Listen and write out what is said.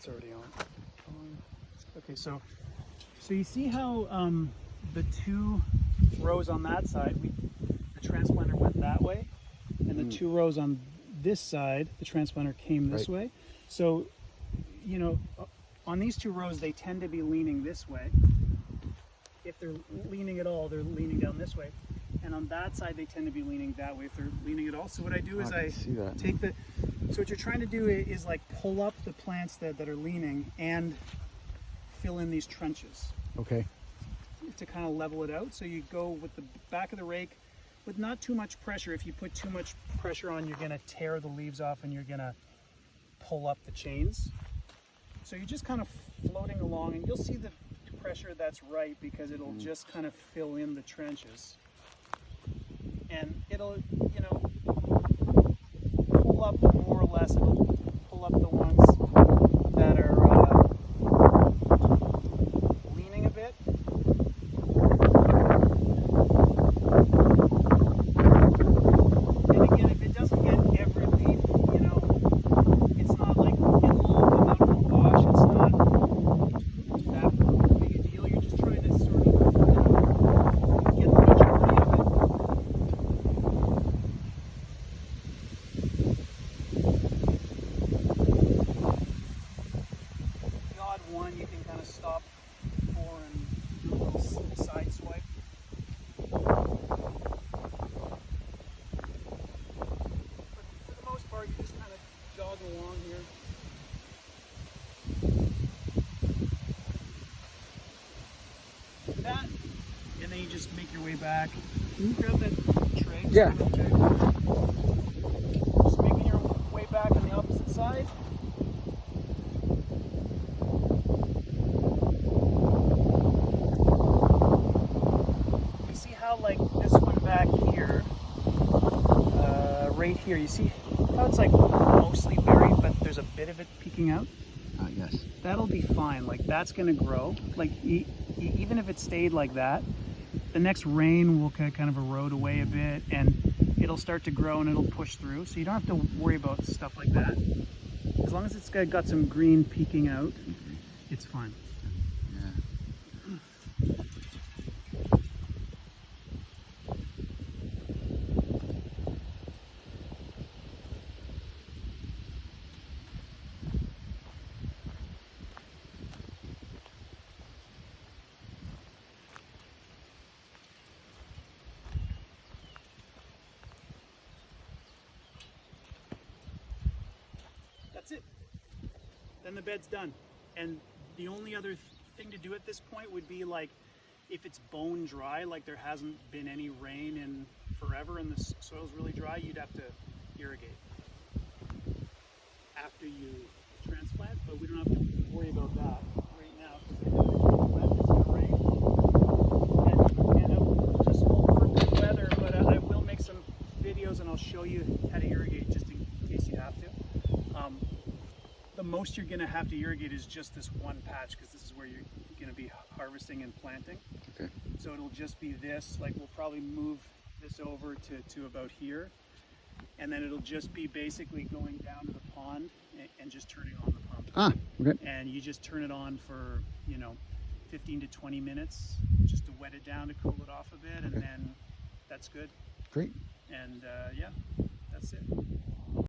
it's already on. Okay, so you see how the 2 rows on that side, the transplanter went that way, and the 2 rows on this side, the transplanter came this way. So, you know, on these 2 rows, they tend to be leaning this way. If they're leaning at all, they're leaning down this way. And on that side, they tend to be leaning that way if they're leaning at all. So what I do is I take so what you're trying to do is like pull up the plants that are leaning and fill in these trenches. Okay. To kind of level it out. So you go with the back of the rake with not too much pressure. If you put too much pressure on, you're going to tear the leaves off and you're going to pull up the chains. So you're just kind of floating along, and you'll see the pressure that's right because it'll just kind of fill in the trenches. And it'll, you know, pull up more or less, it'll pull up the ones that are leaning a bit. And again, if it doesn't get every leaf, you know, it's not like it'll all come out in a wash. It's not that big a deal. You're just trying to sort of get the majority of it. The odd one you can kind of stop for and do a little side swipe. But for the most part, you just kind of jog along here. That, and then you just make your way back. Can you grab that tray? Yeah. Just making your way back on the opposite side. You see how, like, this one back here, right here, you see how it's like mostly buried, but there's a bit of it peeking out? Yes. That'll be fine. Like, that's going to grow. Like, even if it stayed like that, the next rain will kind of erode away a bit, and it'll start to grow and it'll push through. So you don't have to worry about stuff like that. As long as it's got some green peeking out, it's fine. Yeah. That's it. Then the bed's done. And the only other thing to do at this point would be, like, if it's bone dry, like there hasn't been any rain in forever and the soil's really dry, you'd have to irrigate after you transplant, but we don't have to worry about that right now because it's going to rain. And it'll just hold for good weather, but I will make some videos and I'll show you how to irrigate just in case you have to. The most you're going to have to irrigate is just this one patch because this is where you're going to be harvesting and planting. Okay. So it'll just be this, like we'll probably move this over to about here, and then it'll just be basically going down to the pond and just turning on the pump. Ah, okay. And you just turn it on for, you know, 15 to 20 minutes just to wet it down to cool it off a bit, and then that's good. Great. And yeah, that's it.